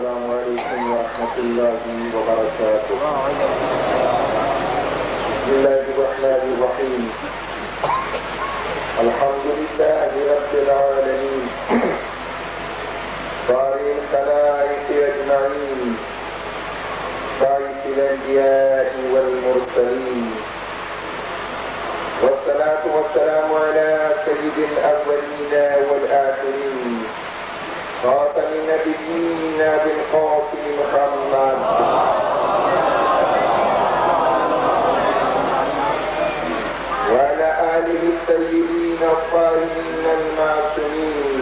السلام علیکم ورحمۃ اللہ وبرکاتہ. بسم اللہ الرحمن الرحیم. الحمد للہ رب العالمین بارئ الخلائق اجمعین باعث الانبیاء والمرسلین والصلاة والسلام على سيد الأولين والآخرين خاتم النبيين بالقاسم محمد وعلى آله الطيبين الطاهرين المعصومين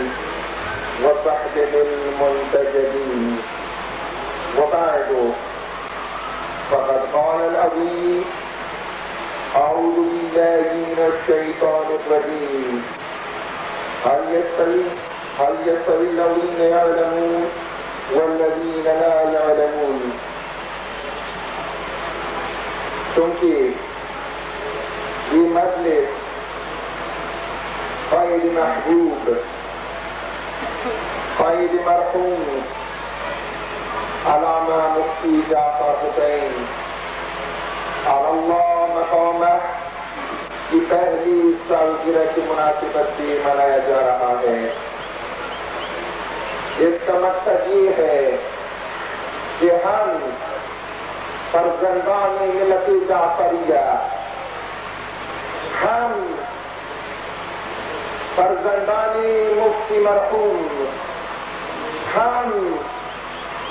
وصحبه المنتجبين. وبعد فقد قال العظيم أعوذ بالله من الشيطان الرجيم هل يستوي الذين يعلمون والذين لا يعلمون. چونکہ یہ مجلس قائد محبوب قائد مرحوم علامہ مفتی جعفر حسین علی اللہ مقامہ کی پہلی سالگرہ کی مناسبت سے منایا جا رہا ہے. اس کا مقصد یہ ہے کہ ہم فرزندان ملت جعفریہ، ہم فرزندان مفتی مرحوم، ہم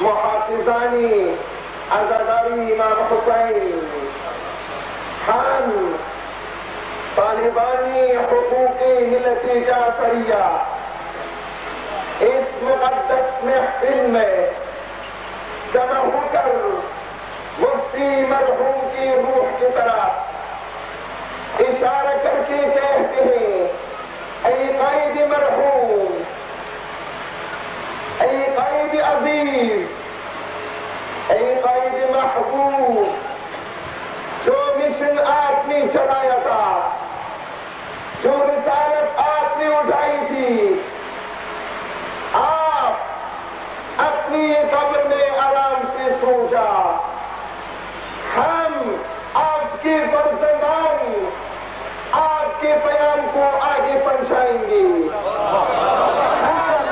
محافظان عزاداری امام حسین، ہم طالبانی حقوق ملت جعفریہ اس مقدس محفل میں جمع ہو کر مفتی مرحوم کی روح کی طرف اشارہ کر کے کہتے ہیں، اے قائد مرحوم، اے قائد عزیز، اے قائد محبوب، جو مشن آپ نے چلایا تھا، جو رسالت آپ نے اٹھائی تھی، آپ اپنی قبر میں آرام سے سو جا. ہم آپ کے فرزندان آپ کے پیام کو آگے پہنچائیں گے، ہم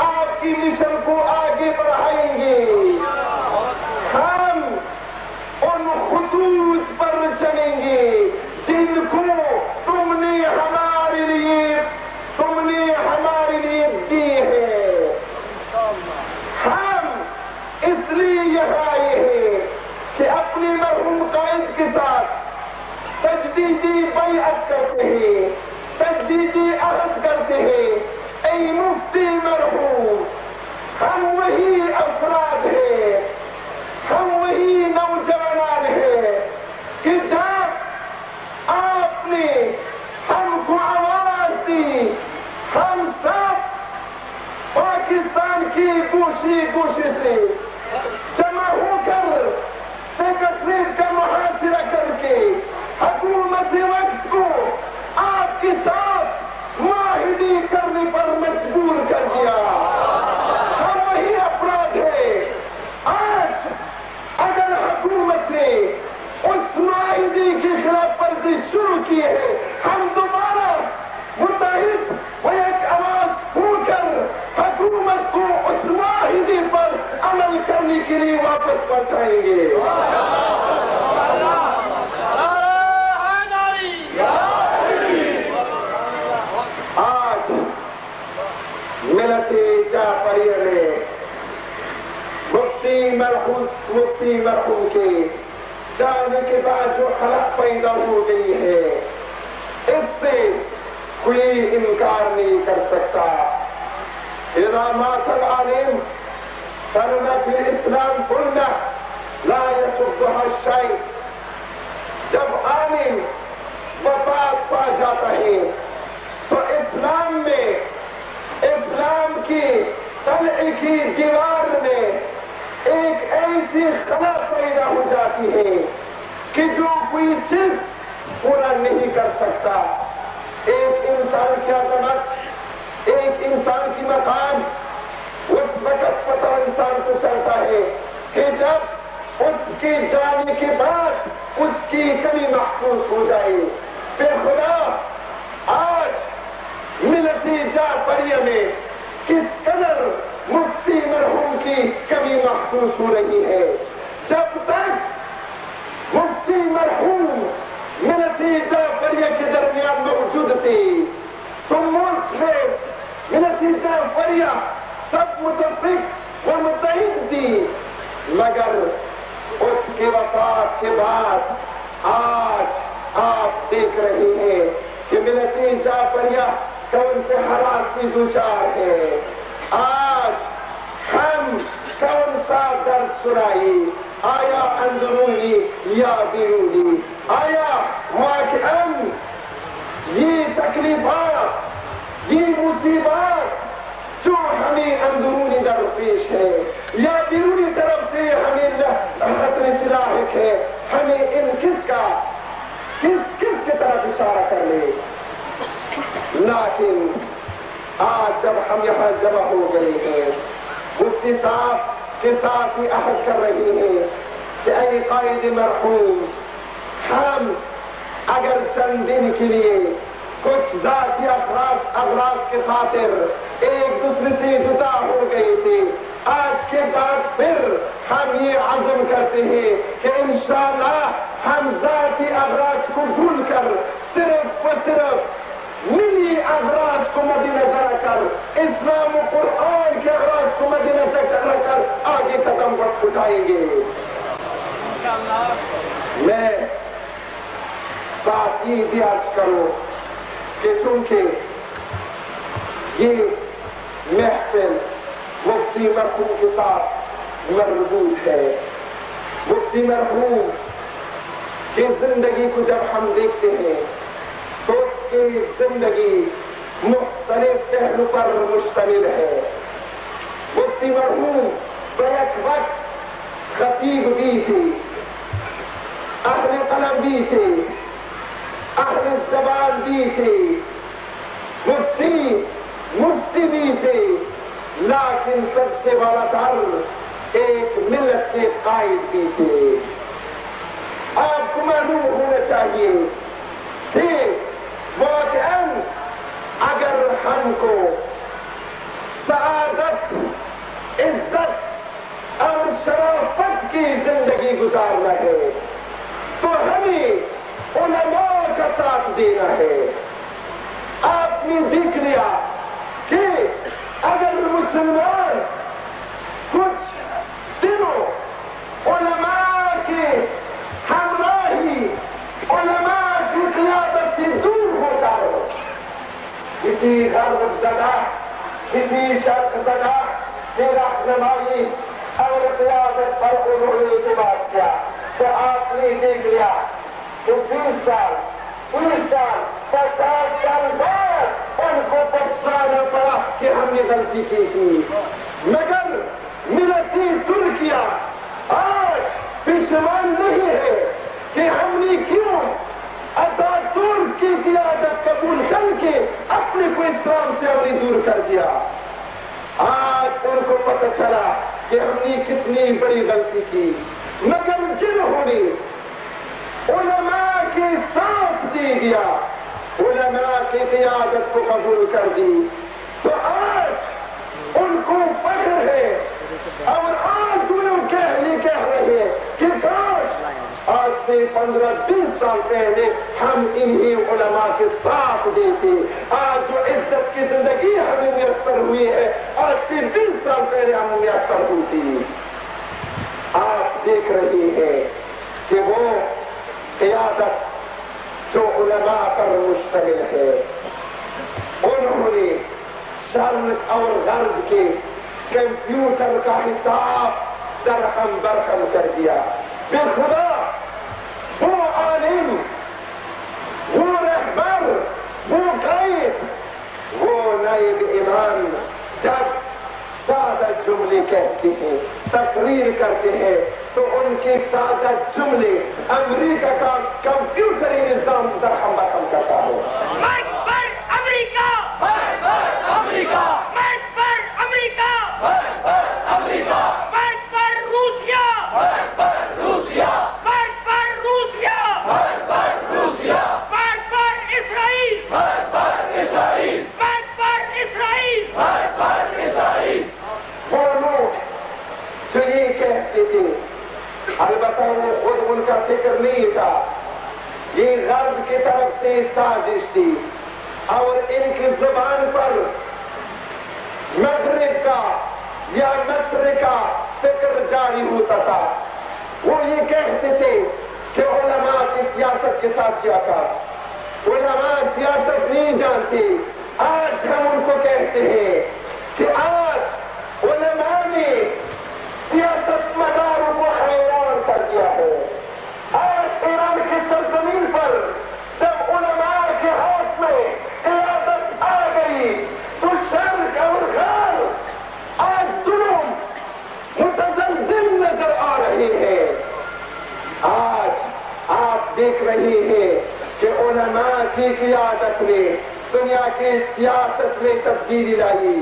آپ کی مشن کو آگے بڑھائیں گے، ہم ان خطوط پر چلیں گے جن کو تم نے ہمارے لیے دی ہے. ہم اس لیے یہاں آئے ہیں کہ اپنے مرحوم قائد کے ساتھ تجدیدی بیعت کرتے ہیں، تجدیدی عہد کرتے ہیں. اے مفتی مرحوم، ہم وہی افراد ہیں، ہم وہی نوجوانان ہیں کہ جب آپ نے ہم کو آواز دی، ہم سب پاکستان کی گوشے گوشے سے جمع ہو کر سیکرٹریٹ کا محاصرہ کر کے حکومت وقت کو آپ کے ساتھ معاہدے کرنے پر مجبور کر دیا. ہم وہی افراد ہیں. آج اگر حکومت نے اس معاہدے کی خلاف ورزی شروع کی ہے، ہم دوبارہ متحد و ایک آواز ہو کر حکومت کو اس معاہدے پر عمل کرنے کے لیے واپس پہنچائیں گے. آج ملت جعفریہ نے مفتی مرحوم کے جانے کے بعد جو حالت پیدا ہو گئی ہے، اس سے کوئی انکار نہیں کر سکتا. اذا مات العالم فرنا فی الاسلام قلنا لا يصدها الشيء. جب عالم وفات پا جاتا ہے تو اسلام میں، اسلام کی قلعے کی دیوار میں ایک ایسی خلا پیدا ہو جاتی ہے کہ جو کوئی چیز پورا نہیں کر سکتا. ایک انسان کی عظمت، ایک انسان کی مقام اس وقت پتہ انسان کو چلتا ہے کہ جب اس کے جانے کے بعد اس کی کمی محسوس ہو جائے. بے خدا آج ملتی جعفریہ میں کس قدر مفتی مرحوم کی کمی محسوس ہو رہی ہے. جب تک مفتی مرحوم ملتی جعفریہ کے درمیان موجود تھی تو ملک میں ملتی جعفریہ سب متفق و متحد تھی، مگر اس کے وفات کے بعد آج آپ دیکھ رہے ہیں کہ ملتی جعفریہ کون سے حالات سے دوچار ہے. آج ہم کون سا درد سنائی، آیا اندرونی یا بیرونی، آیا واقعاً یہ تکلیفات یہ مصیبات جو ہمیں اندرونی درپیش ہے یا بیرونی طرف سے ہمیں خطرے سے لاحق ہے، ہمیں ان کس کی طرف اشارہ کر لے. لیکن آج جب ہم یہاں جمع ہو گئے ہیں مفتی صاحب کے ساتھ ہی عہد کر رہے ہیں کہ اے قائد مرحوم، ہم اگر چند دن کے لیے کچھ ذاتی اغراض کے خاطر ایک دوسرے سے جدا ہو گئے تھے، آج کے بعد پھر ہم یہ عزم کرتے ہیں کہ انشاءاللہ ہم ذاتی اغراض کو بھول کر صرف و صرف ملی اغراض کو مد نظر رکھ کر اسلام و قرآن کے اغراض کو مد نظر رکھ کر آگے قدم اٹھائیں گے. میں ساتھ یہ بھی عرض کروں کہ چونکہ یہ محفل مفتی مرحوم کے ساتھ مربوط ہے، مفتی مرحوم کی زندگی کو جب ہم دیکھتے ہیں تو اس کی زندگی مختلف پہلو پر مشتمل ہے. مفتی مرحوم بیک وقت خطیب بھی تھی، اہل قلم بھی تھے، اہل زبان بھی تھے، مفتی بھی تھے، لیکن سب سے بڑا تر ایک ملت کے قائد بھی تھے. آپ کو معلوم ہونا چاہیے کہ واقعاً اگر ہم کو سعادت، عزت اور شرافت کی زندگی گزارنا ہے تو ہمیں علماء کا ساتھ دینا ہے. آپ نے دیکھ لیا کہ اگر مسلمان کچھ دنوں علماء کے ہمراہی، علماء کی قیادت سے دور ہوتا ہو، کسی غرب زدہ، کسی شرق زدہ کی رہنمائی اور قیادت پر انہوں نے اعتماد کیا تو آپ نے دیکھ لیا کہ 20 سال 30 سال 50 سال بعد ان کو پچھتانا پڑا کہ ہم نے غلطی کی تھی. مگر ملتی ترکیہ آج پشیمان نہیں ہے کہ ہم نے کیوں اتاتورک کی قیادت قبول کر کے اپنے کو اسلام سے اپنی دور کر دیا. آج ان کو پتہ چلا کہ ہم نے کتنی بڑی غلطی کی، مگر جنہوں نے علماء کے ساتھ دے دیا، علماء کی قیادت کو قبول کر دی تو آج ان کو فخر ہے. اور آج وہ کہہ رہے ہیں کہ کاش آج سے 15-20 سال پہلے ہم انہی علماء کے ساتھ دیتے. آج جو عزت کی زندگی ہمیں میسر ہوئی ہے آج سے 20 سال پہلے ہمیں میسر ہوتی. آپ دیکھ رہے ہیں کہ وہ قیادت جو علماء پر مشتمل ہے، انہوں نے شرق اور غرب کے کمپیوٹر کا حساب درہم برہم کر دیا. بے خدا وہ عالم، وہ رہبر، وہ قائد، وہ نائب امام جب سادہ جملے کہتے ہیں، تقریر کرتے ہیں تو ان کے سادہ جملے امریکہ کا کمپیوٹری نظام درہم برہم کرتا ہو. امریکہ! امریکہ! امریکہ! عنصر نہیں تھا، یہ غرب کی طرف سے سازش تھی، اور ان کی زبان پر مغرب کا یا مشرق کا فکر جاری ہوتا تھا۔ وہ یہ کہتے تھے کہ علماء کی سیاست کے ساتھ کیا کر، علماء سیاست نہیں جانتے۔ آج ہم ان کو کہتے ہیں کہ آج علماء نے سیاست مداروں کو حیران کر دیا ہے۔ آج ایران کی سرزمین پر جب علماء کے ہاتھ میں قیادت آ گئی تو شرق اور غرب آج دونوں متزلزل نظر آ رہے ہیں۔ آج آپ دیکھ رہے ہیں کہ علماء کی قیادت نے دنیا کی سیاست میں تبدیلی لائی۔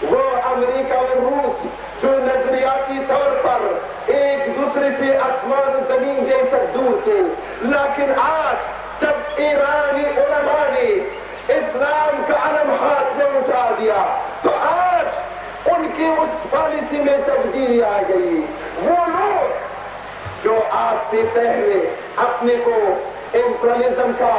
وہ امریکہ اور روس جو نظریاتی طور پر ایک دوسرے سے آسمان و زمین جیسا دور تھے، لیکن آج جب ایرانی علماء نے اسلام کا علم ہاتھ میں اٹھا دیا تو آج ان کی اس پالیسی میں تبدیلی آ گئی۔ وہ لوگ جو آج سے پہلے اپنے کو امپریلزم کا،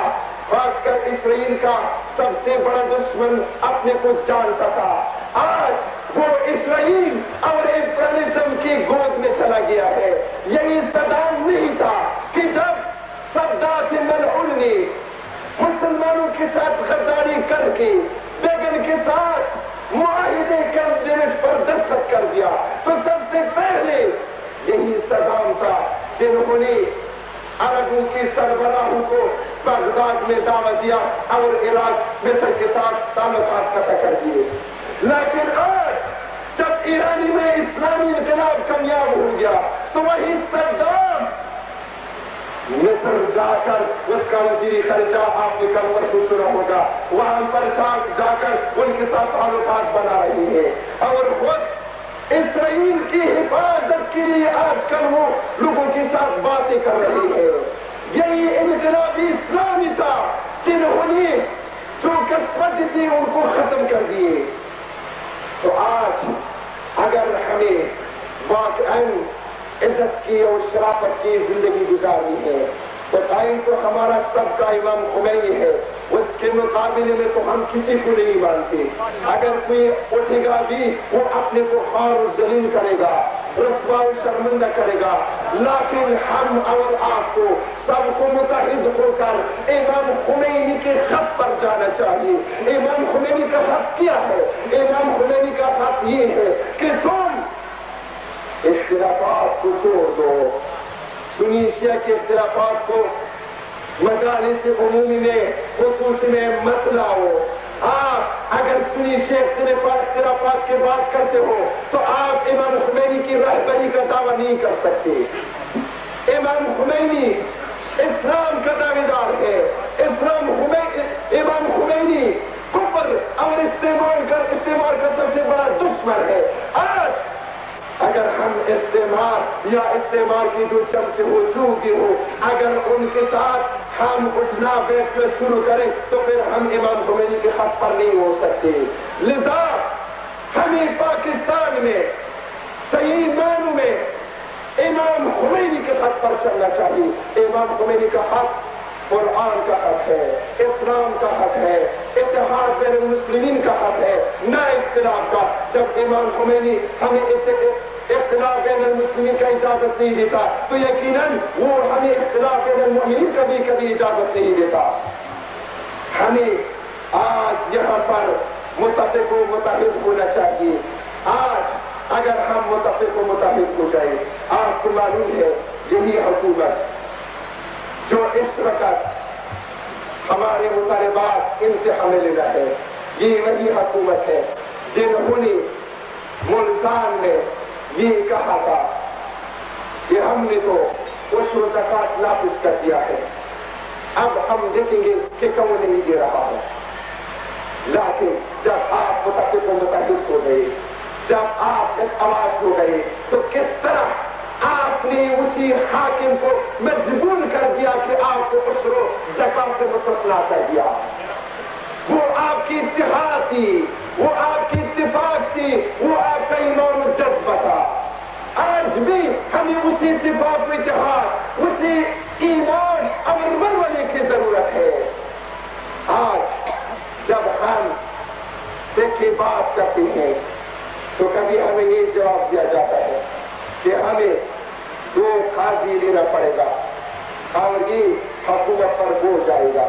خاص کر اسرائیل کا سب سے بڑا دشمن اپنے کو جانتا تھا، آج وہ اسرائیل اور امپریلزم کی گود میں چلا گیا ہے۔ یہی صدام نہیں تھا کہ جب صدات ملعون نے مسلمانوں کے ساتھ غداری کر کے بیگن کے ساتھ معاہدے کیمپ پر دستخط کر دیا، تو سب سے پہلے یہی صدام تھا جنہوں نے عربوں کی سربراہوں کو بغداد میں دعوت دیا اور عراق مصر کے ساتھ تعلقات قطع کر دیے۔ لیکن آج جب ایرانی میں اسلامی انقلاب کامیاب ہو گیا تو وہی صدام مصر جا کر اس کا وزیر خارجہ آپ نے کل کو سنا ہوگا، وہاں پر جا کر ان کے ساتھ تعلقات بنا رہی ہے، اور خود اسرائیل کی حفاظت کے لیے آج کل وہ لوگوں کے ساتھ باتیں کر رہی ہے۔ یہی انقلابی اسلامی تھا جنہوں نے جو قسمت تھی ان کو ختم کر دیے۔ تو آج اگر ہمیں واقعاً عزت کی اور شرافت کی زندگی گزارنی ہے تو بھائی تو ہمارا سب کا امام خمینی ہے، اس کے مقابلے میں تو ہم کسی کو نہیں مانتے۔ اگر کوئی اٹھے گا بھی وہ اپنے کو خوار و ذلیل کرے گا، رسوا و شرمندہ کرے گا، لیکن ہم اور آپ کو سب کو متحد ہو کر امام خمینی کے خط پر جانا چاہیے۔ امام خمینی کا خط کیا ہے؟ امام خمینی کا خط یہ ہے کہ تم اختلافات کو چھوڑ دو، سنی شیعہ کے اختلافات کو مجالس عمومی میں خصوصی میں مت لاؤ۔ آپ اگر سنی شیعہ اختلافات کی بات کرتے ہو تو آپ امام خمینی کی رہبری کا دعویٰ نہیں کر سکتے۔ امام خمینی اسلام کا دعوے دار ہے، امام خمینی کفر اور استعمار کا سب سے بڑا دشمن ہے۔ آج اگر ہم استعمار یا استعمار کی جو چمچے ہو جو بھی ہو، اگر ان کے ساتھ ہم اٹھنا بیٹھنا شروع کریں تو پھر ہم امام خمینی کے خط پر نہیں ہو سکتے۔ لذا ہمیں پاکستان میں صحیح معنوں میں امام خمینی کے خط پر چلنا چاہیے۔ امام خمینی کا خط قرآن کا حق ہے، اسلام کا حق ہے، اتحاد بین المسلمین کا حق ہے، نہ اختلاف کا۔ جب امام خمینی ہمیں اختلاف بین المسلمین کا اجازت نہیں دیتا تو یقیناً وہ ہمیں اختلاف بین المؤمنین کا بھی کبھی اجازت نہیں دیتا۔ ہمیں آج یہاں پر متفق و متحد ہونا چاہیے۔ آج اگر ہم متفق و متحد ہو جائیں، آپ کو معلوم ہے یہی حکومت جو اس وقت ہمارے مطالبات ان سے ہمیں لینا ہے، یہ وہی حکومت ہے جنہوں نے ملتان میں یہ کہا تھا کہ ہم نے تو عشر و زکوٰۃ نافذ کر دیا ہے، اب ہم دیکھیں گے کہ کون نہیں دے رہا ہے۔ لیکن جب آپ متفق و متحد ہو گئے، جب آپ ایک آواز ہو گئے تو کس طرح آپ نے اسی حاکم کو مجبور کر دیا کہ آپ کو عشر و زکوٰۃ سے مستثنیٰ کر دیا۔ وہ آپ کی اتحاد تھی، وہ آپ کی اتفاق تھی، وہ آپ کا ایمان و جذبہ تھا۔ آج بھی ہمیں اسی اتفاق و اتحاد، اسی ایمان عمل بننے کی ضرورت ہے۔ آج جب ہم کی بات کرتے ہیں تو کبھی ہمیں یہ جواب دیا جاتا ہے کہ ہمیں 2 قاضی لینا پڑے گا اور یہ حکومت پر ہو جائے گا۔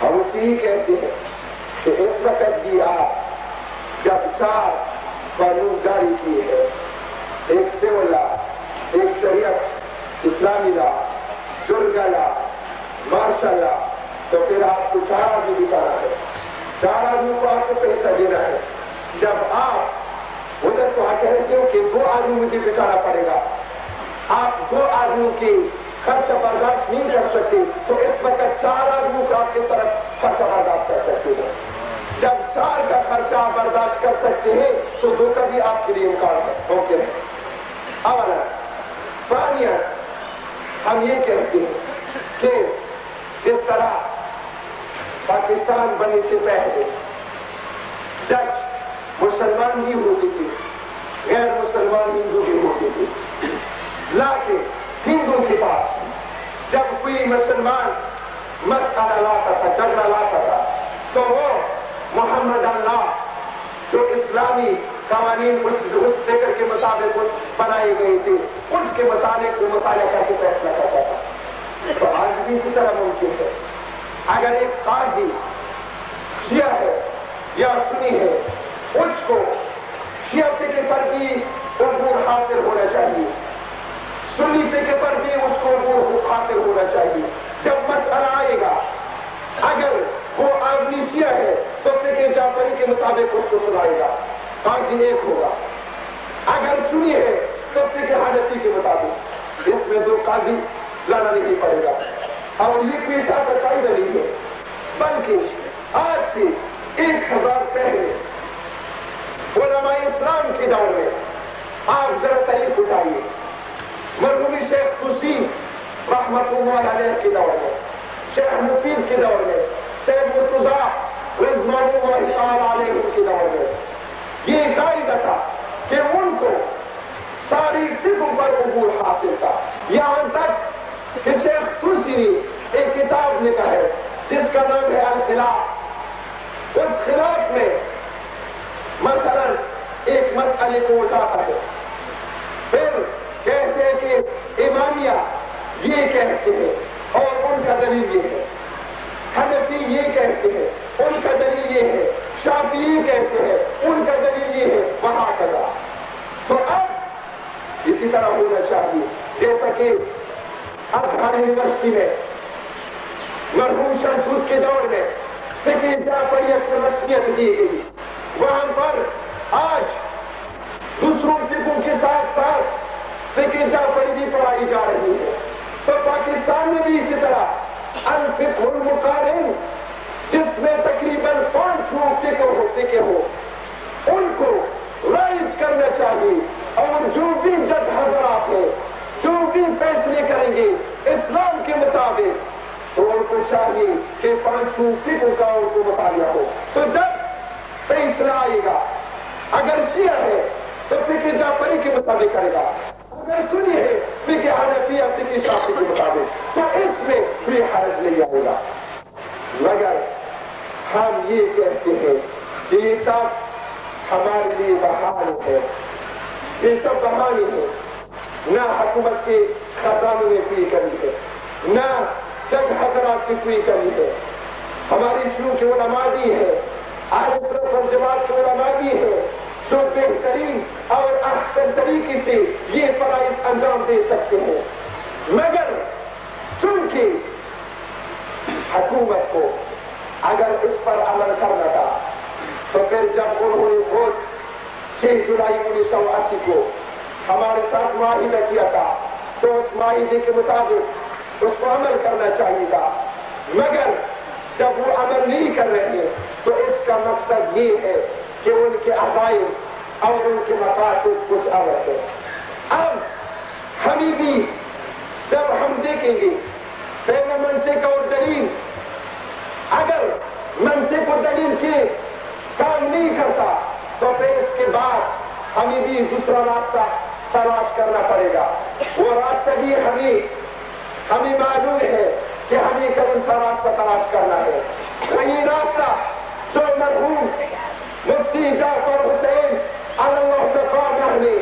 ہم اسی ہی کہتے ہیں کہ اس وقت بھی آپ جب 4 قانون جاری کیے ہیں، ایک سول لا، ایک شریعت اسلامی لا، جرگہ لا، مارشل لا، تو پھر آپ کو 4 آدمی بچانا ہے، 4 آدمی کو آپ کو پیسہ دینا ہے۔ جب آپ ادھر تو کہتے ہو کہ 2 آدمی مجھے بچانا پڑے گا، آپ 2 آدمیوں کی خرچہ برداشت نہیں کر سکتے، تو اس وقت 4 آدمیوں کا آپ کس طرح خرچہ برداشت کر سکتے ہیں؟ جب 4 کا خرچہ برداشت کر سکتے ہیں تو 2 کا بھی آپ کے لیے امکان ہے، ممکن ہے۔ اولا ثانیاً ہم یہ کہتے ہیں کہ جس طرح پاکستان بننے سے پہلے جج مسلمان بھی ہوتے تھے، غیر مسلمان ہندو بھی ہوتے تھے، لیکن ہندو کے پاس جب کوئی مسلمان مسئلہ لاتا تھا، جھگڑا لاتا تھا، تو وہ محمد اللہ جو اسلامی قوانین اس فکر کے مطابق بنائے گئے تھے، اس کے مطابق وہ مطالعہ کر کے فیصلہ کرتا تھا۔ تو آج بھی اسی طرح ممکن ہے، اگر ایک قاضی شیعہ ہے یا سنی ہے، اس کو شیعہ فقہ پر بھی عبور حاصل ہونا چاہیے، سنی فقہ پر بھی اس کو عبور حاصل ہونا چاہیے۔ جب مسئلہ آئے گا، اگر وہ آدمی شیعہ ہے تو فقہ جعفری کے مطابق اس کو سنائے گا، قاضی ایک ہوگا۔ اگر سنی ہے تو فقہ حنفی کے مطابق، اس میں 2 قاضی لانا نہیں پڑے گا۔ اور یہ کوئی طاقت کا نہیں ہے، بلکہ آج سے 1000 پہلے علماء اسلام کے دور میں آپ ذرا تاریخ اٹھائیے، مرحوم شیخ حسین رحمۃ اللہ علیہ کے دور میں، شیخ مفید کے دور میں، سید مرتضیٰ رضوان اللہ تعالی علیہ کے دور میں یہ قاعدہ تھا کہ ان کو ساری فقہ پر عبور حاصل تھا، یہاں تک کہ شیخ طوسی نے ایک کتاب لکھا ہے جس کا نام ہے الخلاف۔ اس خلاف میں مثلا ایک مسئلے کو اٹھاتا ہے، پھر کہتے ہیں کہ امامیہ یہ کہتے ہیں اور ان کا دلیل یہ ہے، حنفی یہ کہتے ہیں ان کا دلیل یہ ہے، شافعی کہتے ہیں ان کا دلیل یہ ہے، وہاں کذا۔ تو اب اسی طرح ہونا چاہیے جیسا کہ ازہر یونیورسٹی میں مرحوم شمسود کے دور میں فقہ جعفریت کو رسمیت دی گئی، وہاں پر آج دوسروں فقہوں کے ساتھ ساتھ فقہ جعفری بھی پڑھائی جا رہی ہے۔ تو پاکستان میں بھی اسی طرح الفقہ المقارن، جس میں تقریباً 5 فقہ ہو، ان کو رائج کرنا چاہیے، اور جو بھی جج حضرات ہیں جو بھی فیصلے کریں گے اسلام کے مطابق، تو ان کو چاہیے کہ 5 فقہ کا ان کو مطالعہ ہو۔ تو جب فیصلہ آئے گا، اگر شیعہ ہے تو فقہ جعفری کے مطابق کرے گا، اگر سنی ہے فقہ حنفی یا فقہ شافعی کے مطابق، تو اس میں کوئی حرج نہیں آئے گا۔ مگر ہم یہ کہتے ہیں کہ یہ سب ہمارے لیے بہانے ہے، یہ سب بہانے ہے، نہ حکومت کے خزانوں میں کوئی کمی ہے، نہ جج حضرات کی کوئی کمی ہے، ہماری شروع کے علماء بھی ہے، اہل سنت والجماعت کے علماء بھی ہے جو بہترین اور احسن طریقے سے یہ فرائض انجام دے سکتے ہیں، مگر چونکہ حکومت کو اگر اس پر عمل کرنا تھا تو پھر جب انہوں نے خود 6 جولائی 1980 کو ہمارے ساتھ معاہدہ کیا تھا تو اس معاہدے کے مطابق اس کو عمل کرنا چاہیے تھا، مگر جب وہ عمل نہیں کر رہے ہیں تو اس کا مقصد یہ ہے کہ ان کے عزائم اور ان کے مقاصد کچھ اور ہے۔ اب ہمیں بھی جب ہم دیکھیں گے پہلے منطق اور دلیل، اگر منطق و دلیل کے کام نہیں کرتا تو پھر اس کے بعد ہمیں بھی دوسرا راستہ تلاش کرنا پڑے گا۔ وہ راستہ بھی ہمیں ہمیں معلوم ہے کہ ہمیں کون سا راستہ تلاش کرنا ہے. وہی راستہ جو مرحوم مفتی جعفر حسین اللہ مقامہ نے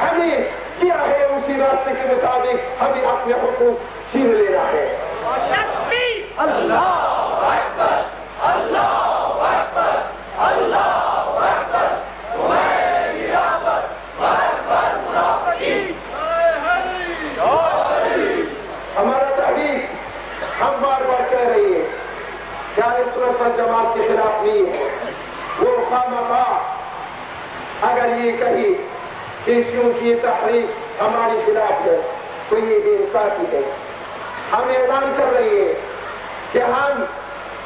ہمیں کیا ہے، اسی راستے کے مطابق ہمیں اپنے حقوق چھین لینا ہے. اللہ اکبر، اللہ اکبر، اللہ اکبر، تمہاری رحمت اکبر منافقین. ہمارا تحریک ہم بار بار کہہ رہی ہے کہ اہل سنت والجماعت کے خلاف نہیں ہے. وہ خواہ اگر یہ کہی کہ شیعوں کی تحریک ہمارے خلاف ہے تو یہ بے انصافی ہے. ہم اعلان کر رہے ہیں کہ ہم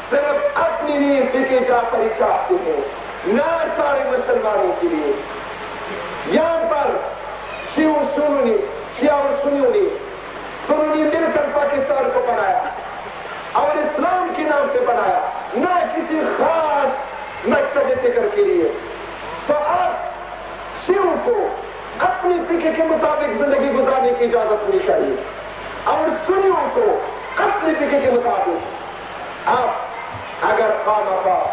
صرف اپنی لیے فقہ جعفری چاہتے ہیں، نہ سارے مسلمانوں کے لیے. یہاں پر شیعہ اور سنیوں نے دونوں نے مل کر پاکستان کو بنایا اور اسلام کے نام پہ بنایا، نہ کسی خاص مکتب فکر کے لیے. تو اب شیعوں کو اپنی فکر کے مطابق زندگی گزارنے کی اجازت ہونی چاہیے اور سنیوں کو اپنی فکر کے مطابق. اب اگر خواہ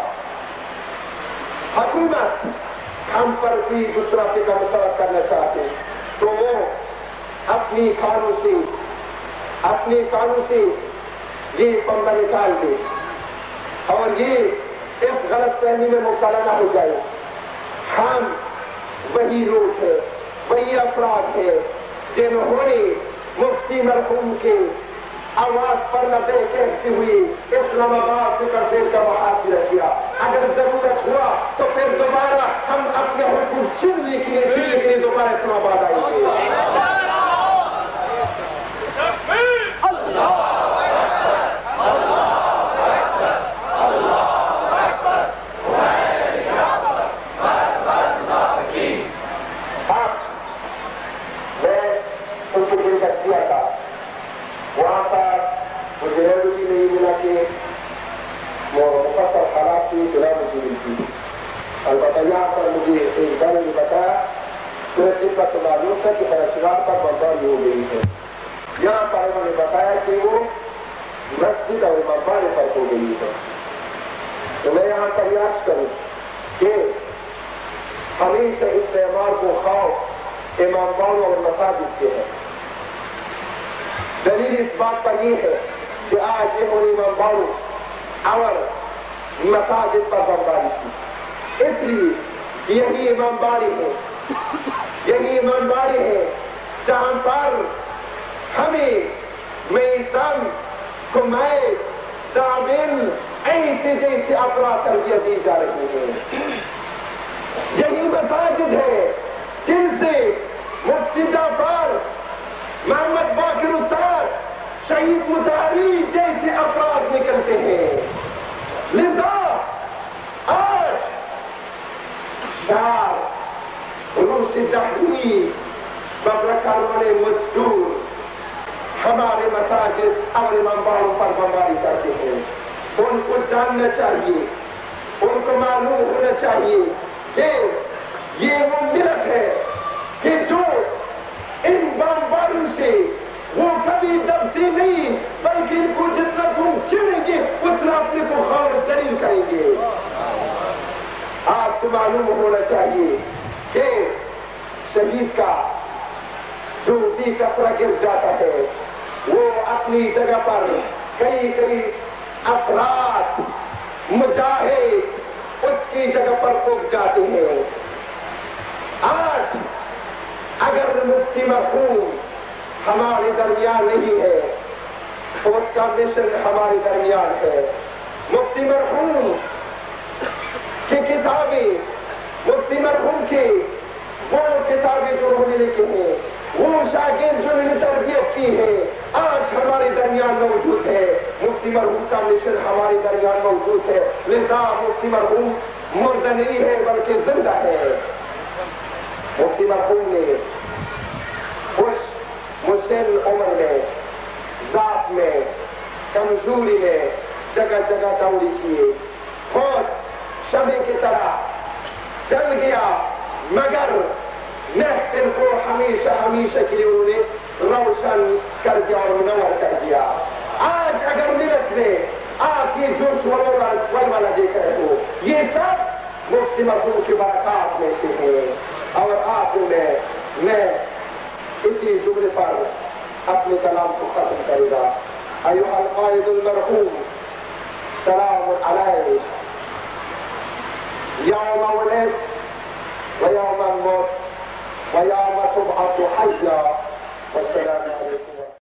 حکومت ہم پر بھی دوسرا فکر مسلط کرنا چاہتے تو وہ اپنے قانون سے یہ پنبہ نکال دے اور یہ اس غلط فہمی میں مبتلا نہ ہو جائے. ہم وہی لوگ ہیں، وہی افراد ہیں جنہوں نے مفتی مرحوم کے آواز پر لبے کہتے ہوئے اسلام آباد سے کرفیل کا محاصرہ کیا. اگر ضرورت ہوا تو پھر دوبارہ ہم اپنے حقوق چھیننے کے لیے دوبارہ اسلام آباد آئیں گے. وہاں پر مجھے بھی نہیں ملا کہ وہ مفصل حالات کی اطلاع مجھے ملتی. البتہ یہاں پر مجھے ایک بار نے بتایا صرف جن کا تو معلوم تھا کہ برشگار پر بمباری ہو گئی ہے. یہاں پر انہوں نے بتایا کہ وہ مسجد اور امام پر ہو گئی ہے. تو میں یہاں پر یاد کروں کہ ہمیشہ استعمال کو خوف امام باڑوں اور مساجد کے ہے. دلیل اس بات پر یہ ہے کہ آج انہوں نے امام باڑوں اور مساجد پر بمباری کی. اس لیے یہی امام باڑی ہے جہاں پر ہمیں میثم کمائد تعمیل ایسے جیسے افراد تربیت دی جا رہی ہے. یہی مساجد ہے جن سے مفتی جعفر، محمد باقر استاد، شہید مطہری جیسے افراد نکلتے ہیں. لذا آج شار روس دہلی ببرکاروانے مزدور ہمارے مساجد اور امام باڑوں پر بمباری کرتے ہیں. ان کو جاننا چاہیے، ان کو معلوم ہونا چاہیے کہ یہ وہ ملت ہے کہ جو ان بمباروں سے وہ کبھی دبتی نہیں، بلکہ ان کو جتنا تم چھڑیں گے اتنا اپنے کو خور ذلیل کریں گے. آپ کو معلوم ہونا چاہیے کہ شہید کا جو بھی قطرہ گر جاتا ہے وہ اپنی جگہ پر کئی افراد مجاہد اس کی جگہ پر اگ جاتے ہیں. آج اگر مفتی مرحوم ہمارے درمیان نہیں ہے تو اس کا مشن ہمارے درمیان ہے. مفتی مرحوم کی کتابیں، مفتی مرحوم کی وہ کتابیں جو انہوں نے لکھی ہیں، وہ شاگرد جو انہوں نے تربیت کی ہے آج ہمارے درمیان موجود ہے. مفتی مرحوم کا مشن ہمارے درمیان موجود ہے. لذا مفتی مرحوم مردہ نہیں ہے بلکہ زندہ ہے. مفتی مرحوم نے اس مسن عمر میں، ذات میں، کمزوری میں جگہ جگہ دوری کیے. خود شمع کی طرح چل گیا مگر محفل کو ہمیشہ کے لیے انہوں نے روشن کر دیا اور منور کر دیا. آج اگر ملت میں آپ یہ جوش ولولہ دیکھ رہے ہو یہ سب مفتی مرحوم کی برکات میں سے ہیں. اور آپ میں اسی جملے پر اپنے کلام کو ختم کرے گا. ایھا القائد المرحوم سلام علیک یوم ولدت ویوم الموت ویوم تبعث حیا. والسلام علیکم.